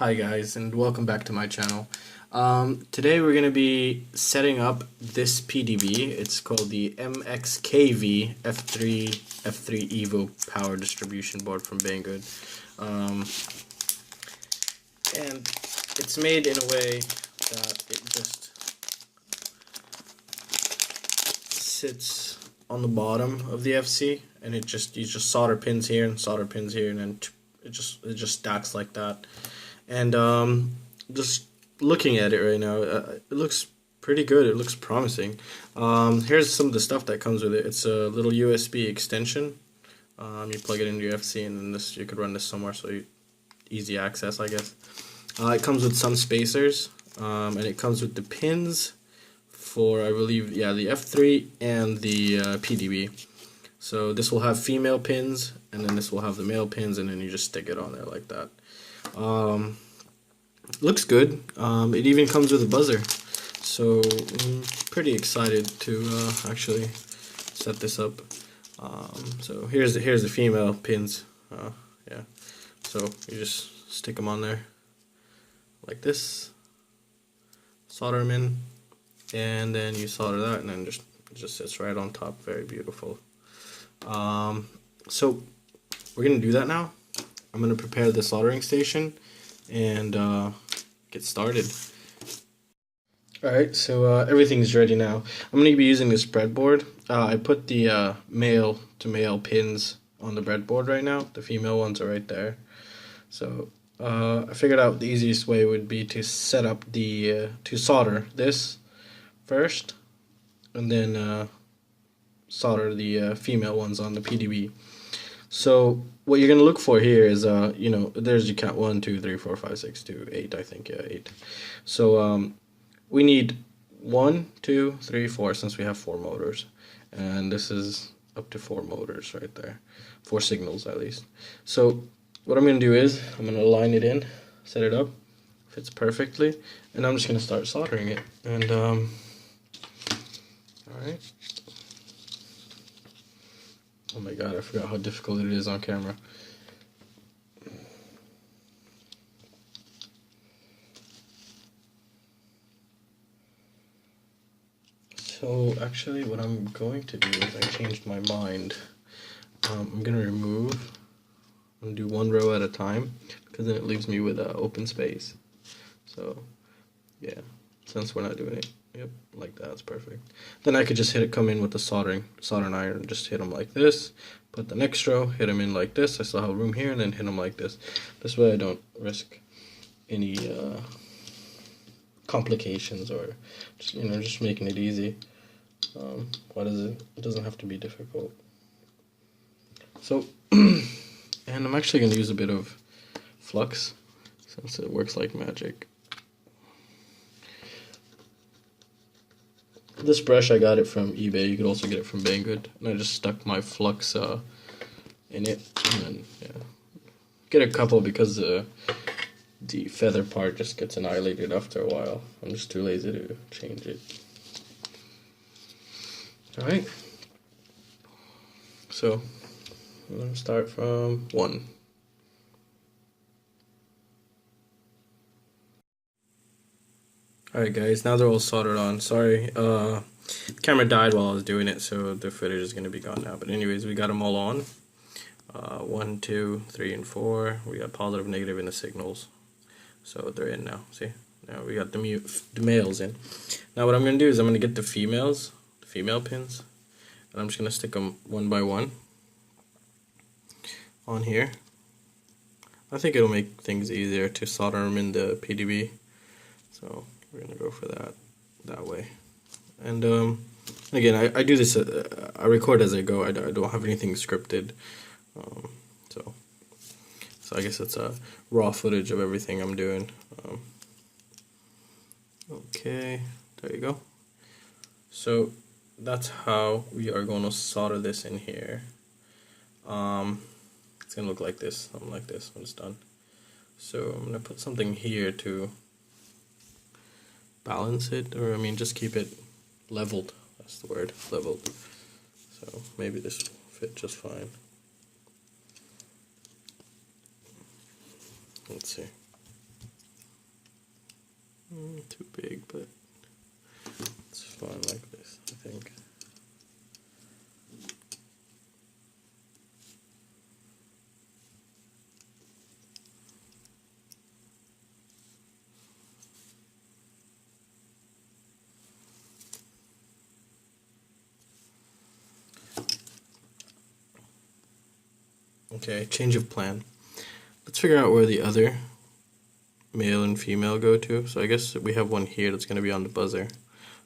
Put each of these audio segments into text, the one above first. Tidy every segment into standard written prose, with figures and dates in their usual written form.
Hi guys, and welcome back to my channel. Today we're going to be setting up this PDB. It's called the MXKV F3EVO power distribution board from Banggood. And it's made in a way that it just sits on the bottom of the FC, and you just solder pins here and solder pins here, and then it just stacks like that. And just looking at it right now, it looks pretty good. It looks promising. Here's some of the stuff that comes with it. It's a little USB extension. You plug it into your FC, and then you could run this somewhere, so easy access, I guess. It comes with some spacers, and it comes with the pins for, I believe, yeah, the F3 and the PDB. So this will have female pins, and then this will have the male pins, and then you just stick it on there like that. Looks good. It even comes with a buzzer, so I'm pretty excited to actually set this up. So here's the female pins. Yeah, so you just stick them on there like this, solder them in, and then you solder that, and then it just sits right on top. Very beautiful. So we're gonna do that now. I'm going to prepare the soldering station and get started. Alright, so everything's ready now. I'm going to be using this breadboard. I put the male to male pins on the breadboard right now. The female ones are right there. So I figured out the easiest way would be to set up to solder this first, and then solder the female ones on the PDB. So what you're gonna look for here is, there's your count 1, 2, 3, 4, 5, 6, 2, 8. I think, yeah, 8. So we need 1, 2, 3, 4, since we have 4 motors, and this is up to 4 motors right there, 4 signals at least. So what I'm gonna do is I'm gonna line it in, set it up, fits perfectly, and I'm just gonna start soldering it. And all right. Oh my god, I forgot how difficult it is on camera. So actually what I'm going to do is I changed my mind. I'm going to I'm going to do one row at a time, because then it leaves me with open space. So yeah, since we're not doing it, yep, like that, it's perfect. Then I could just come in with the soldering iron and just hit them like this. Put the next row, hit them in like this. I still have room here, and then hit them like this. This way I don't risk any complications, or just making it easy. It doesn't have to be difficult. So, and I'm actually going to use a bit of flux, since it works like magic. This brush, I got it from eBay. You could also get it from Banggood, and I just stuck my flux in it, and then get a couple, because the feather part just gets annihilated after a while. I'm just too lazy to change it. All right. So I'm gonna start from 1. Alright guys, now they're all soldered on. Sorry, the camera died while I was doing it, so the footage is going to be gone now. But anyways, we got them all on. 1, 2, 3, and 4. We got positive, negative in the signals. So they're in now, see? Now we got the males in. Now what I'm going to do is I'm going to get the female pins, and I'm just going to stick them one by one on here. I think it'll make things easier to solder them in the PDB. So we're gonna go for that way. And again, I do this. I record as I go. I don't have anything scripted. So I guess it's a raw footage of everything I'm doing. Okay, there you go. So that's how we are going to solder this in here. It's gonna look like this, something like this when it's done. So I'm gonna put something here to balance it, or just keep it leveled. That's the word, leveled. So maybe this will fit just fine. Let's see. Too big, but it's fine like this, I think. Okay, change of plan. Let's figure out where the other male and female go to. So I guess we have one here that's going to be on the buzzer.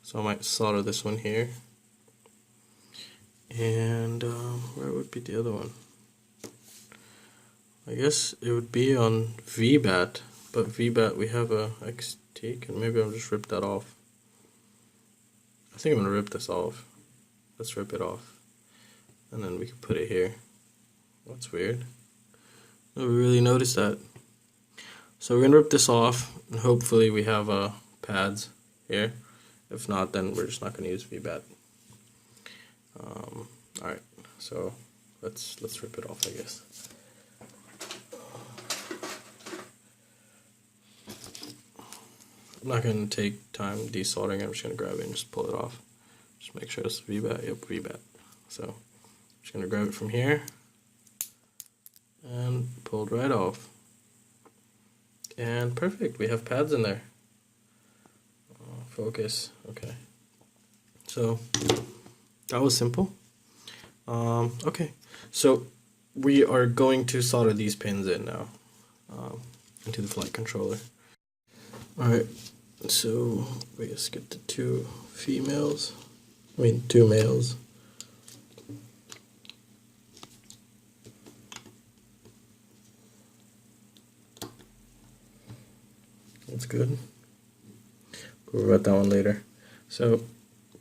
So I might solder this one here. And where would be the other one? I guess it would be on VBAT. But VBAT, we have a XT. And maybe I'll just rip that off. I think I'm going to rip this off. Let's rip it off. And then we can put it here. That's weird. Nobody really noticed that. So we're going to rip this off, and hopefully we have pads here. If not, then we're just not going to use VBAT. Alright, so let's rip it off, I guess. I'm not going to take time desoldering. I'm just going to grab it and just pull it off. Just make sure it's VBAT. Yep, VBAT. So I'm just going to grab it from here and pulled right off. And perfect, we have pads in there. Focus, okay. So that was simple. Okay, so we are going to solder these pins in now into the flight controller. Alright, so we just get the two males. That's good. We'll worry about that one later. So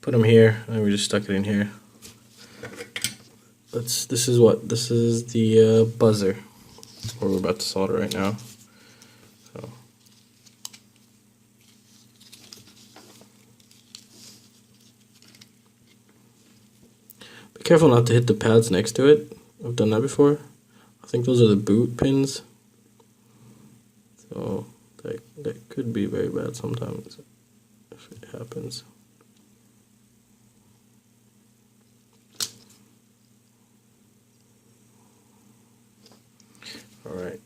put them here, and we just stuck it in here. This is the buzzer where we're about to solder right now. So be careful not to hit the pads next to it. I've done that before. I think those are the boot pins. So that could be very bad sometimes if it happens. Alright.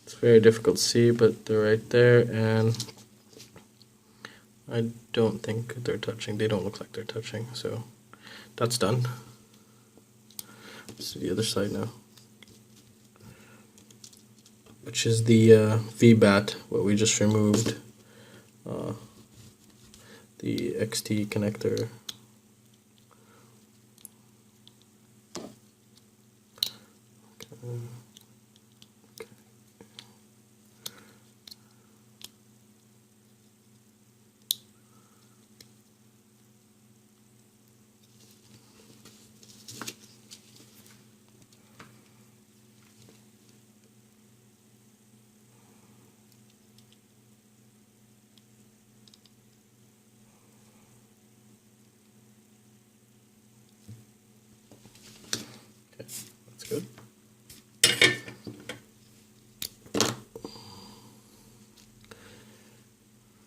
It's very difficult to see, but they're right there, and I don't think they're touching. They don't look like they're touching, so that's done. Let's do the other side now, which is the VBAT, what we just removed, the XT connector. Okay. That's good.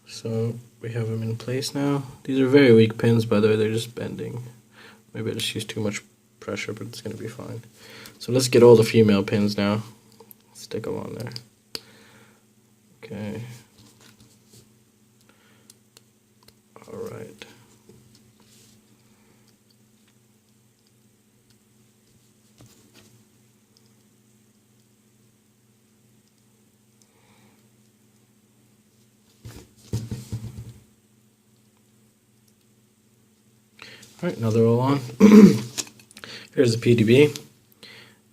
So we have them in place now. These are very weak pins, by the way, they're just bending. Maybe I just used too much pressure, but it's going to be fine. So let's get all the female pins now. Stick them on there. Okay. Alright. Alright, now they're all on. Here's the PDB,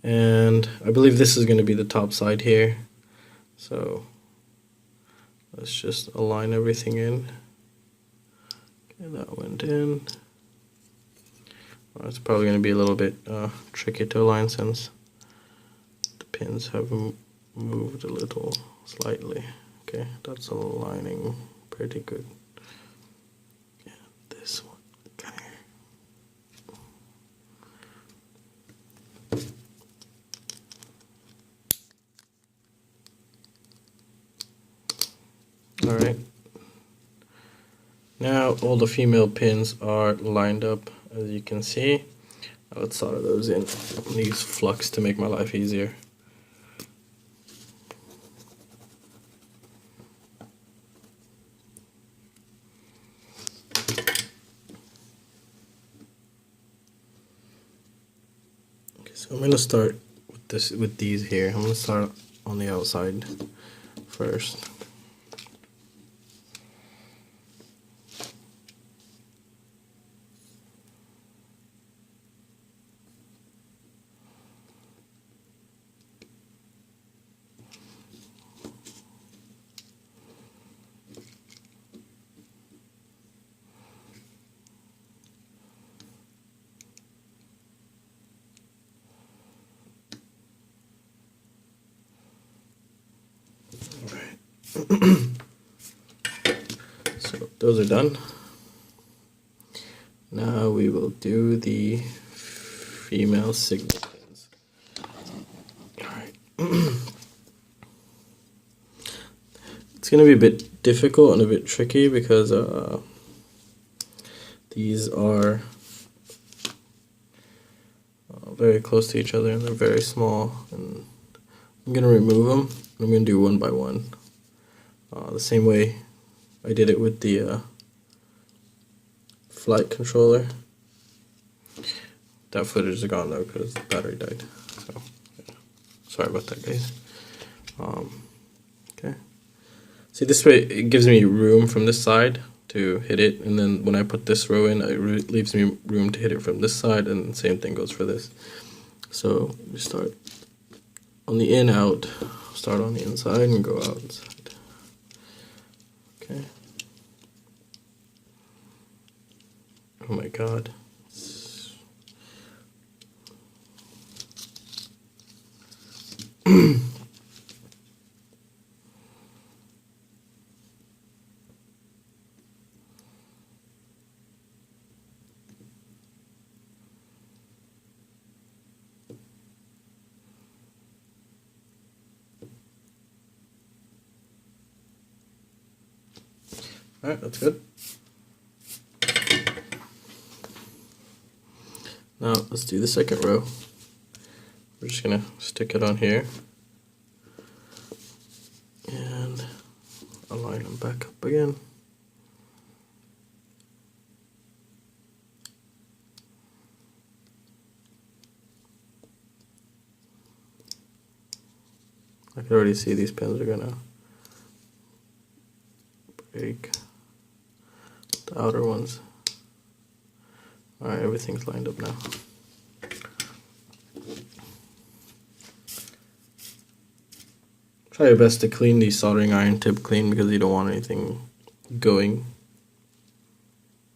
and I believe this is going to be the top side here. So let's just align everything in. Okay, that went in. Well, it's probably going to be a little bit tricky to align since the pins have moved a little slightly. Okay, that's aligning pretty good. Yeah, this one. Alright. Now all the female pins are lined up, as you can see. Now let's solder those in. I'm going to use flux to make my life easier. Okay, so I'm going to start with these here. I'm going to start on the outside first. So those are done. Now we will do the female signal pins. Alright. It's going to be a bit difficult and a bit tricky because these are very close to each other and they're very small. And I'm going to remove them. I'm going to do one by one. The same way I did it with the flight controller. That footage is gone though because the battery died. So yeah. Sorry about that, guys. Okay. See, this way it gives me room from this side to hit it, and then when I put this row in, it leaves me room to hit it from this side, and the same thing goes for this. So we start on the in out, start on the inside and go outside. Okay. Oh my god. Alright, that's good. Now let's do the second row. We're just gonna stick it on here and align them back up again. I can already see these pins are gonna break. The outer ones. Alright, everything's lined up now. Try your best to clean the soldering iron tip clean because you don't want anything going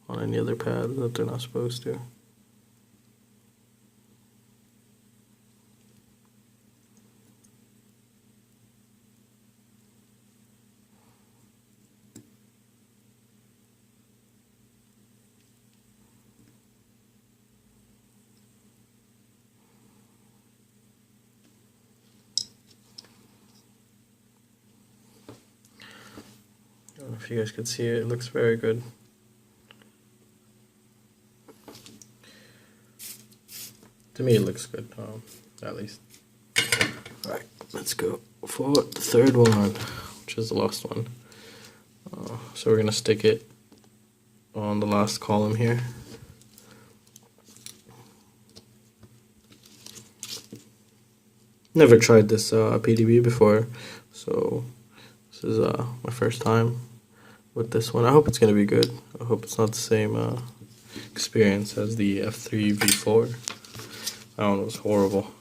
on any other pad that they're not supposed to. I don't know if you guys can see it, it looks very good. To me it looks good, at least. Alright, let's go for the third one, which is the last one. So we're going to stick it on the last column here. Never tried this PDB before, so this is my first time with this one. I hope it's going to be good. I hope it's not the same experience as the F3EVO. That one was horrible.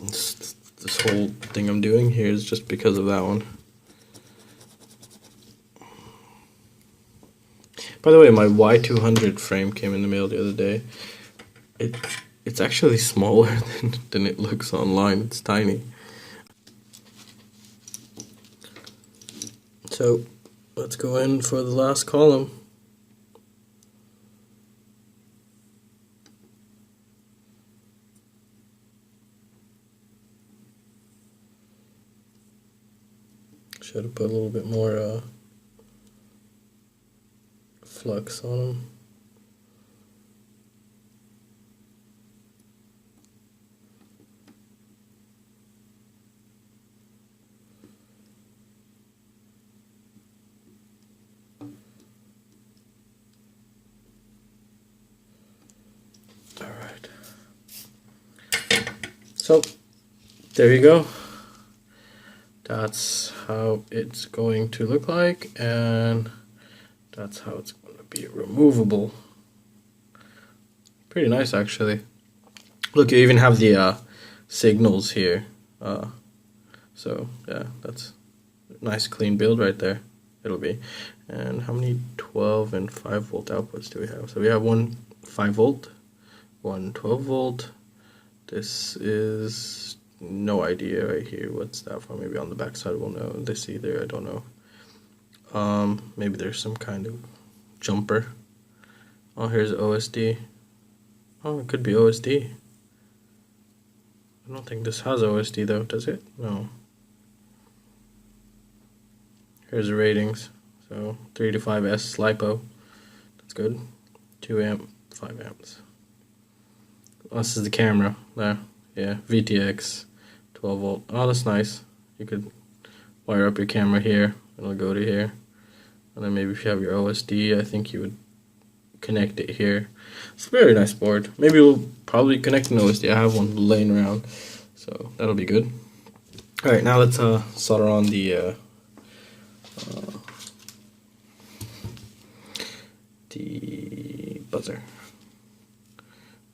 This whole thing I'm doing here is just because of that one. By the way, my Y200 frame came in the mail the other day. It's actually smaller than it looks online. It's tiny. So let's go in for the last column. Should have put a little bit more flux on them. Alright. So, there you go. That's how it's going to look like, and that's how it's going to be removable. Pretty nice, actually. Look, you even have the signals here. So, yeah, that's a nice clean build right there. It'll be. And how many 12 and 5 volt outputs do we have? So we have one 5 volt, one 12 volt. This is no idea right here. What's that for? Maybe on the back side we'll know. This either, I don't know. Maybe there's some kind of jumper. Oh, here's OSD. Oh, it could be OSD. I don't think this has OSD though, does it? No. Here's the ratings. So 3 to 5S LiPo. That's good. 2 amp, 5 amps. Oh, this is the camera there. Yeah, VTX, 12 volt. Oh, that's nice. You could wire up your camera here, and it'll go to here. And then maybe if you have your OSD, I think you would connect it here. It's a very nice board. Maybe we'll probably connect an OSD. I have one laying around, so that'll be good. All right, now let's solder on the buzzer.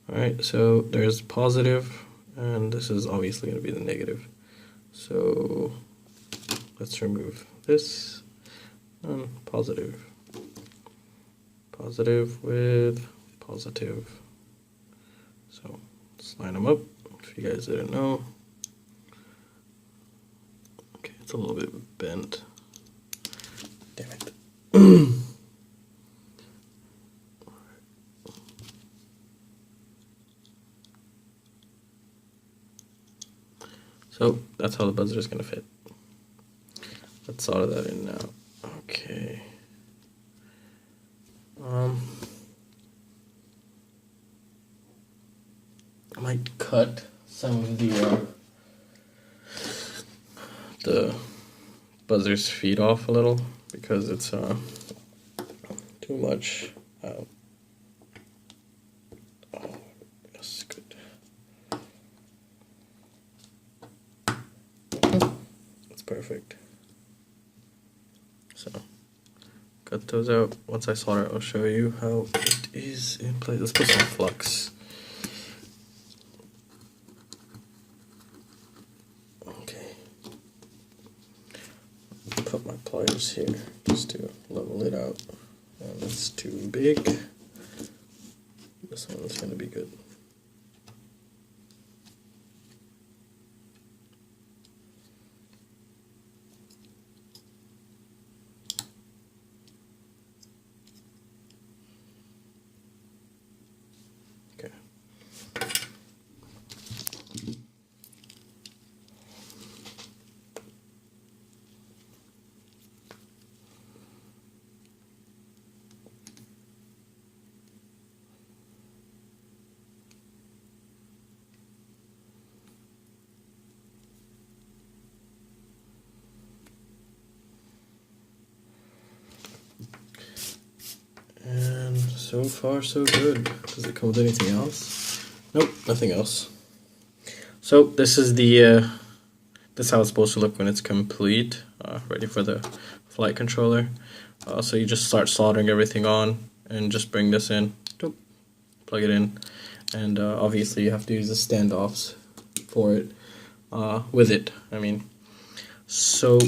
Alright, so there's positive, and this is obviously going to be the negative. So let's remove this, and positive. Positive with positive. So let's line them up, if you guys didn't know. Okay, it's a little bit bent. Damn it. So that's how the buzzer is going to fit. Let's solder that in now. Okay. I might cut some of the buzzer's feet off a little because it's too much out. Oh, yes, good. That's perfect. So, cut those out. Once I solder it, I'll show you how it is in place. Let's put some flux. Okay. Put my pliers here just to level it out. And it's too big. This one's going to be good. Okay. And so far so good. Does it come with anything else? Nope, nothing else. So this is the this is how it's supposed to look when it's complete, ready for the flight controller. So you just start soldering everything on and just bring this in, plug it in, and obviously you have to use the standoffs for it, with it, I mean. So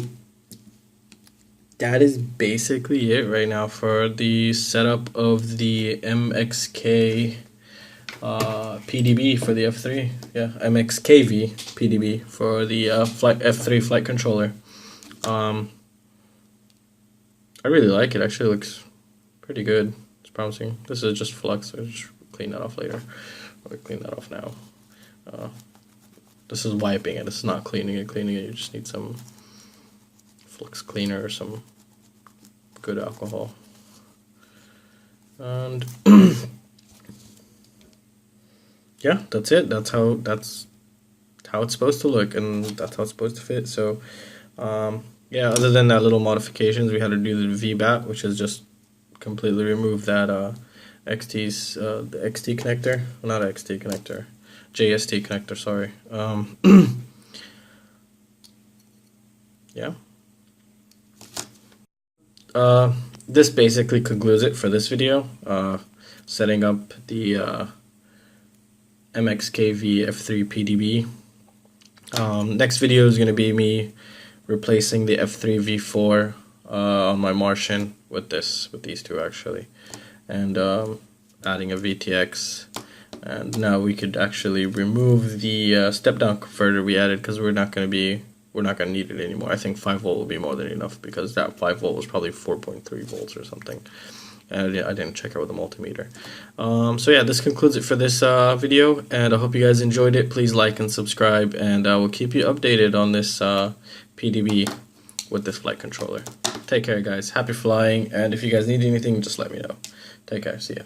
that is basically it right now for the setup of the MXK PDB for the F3. Yeah, MXKV PDB for the F3 flight controller. I really like it. Actually looks pretty good. It's promising. This is just flux. I'll just clean that off later. I'll clean that off now. This is wiping it. This is not cleaning it. Cleaning it, you just need some flux cleaner or some good alcohol. And yeah, that's it. That's how it's supposed to look, and that's how it's supposed to fit. So yeah, other than that little modifications, we had to do the VBAT, which is just completely remove that the XT connector, not XT connector, JST connector, sorry. Yeah. This basically concludes it for this video. Setting up the MXKV F3 PDB. Next video is going to be me replacing the F3EVO on my Martian with these two actually, and adding a VTX. And now we could actually remove the step down converter we added, because we're not going to need it anymore. I think 5 volt will be more than enough, because that 5 volt was probably 4.3 volts or something. And I didn't check out with the multimeter. So yeah, this concludes it for this video, and I hope you guys enjoyed it. Please like and subscribe, and I will keep you updated on this PDB with this flight controller. Take care, guys. Happy flying, and if you guys need anything, just let me know. Take care. See ya.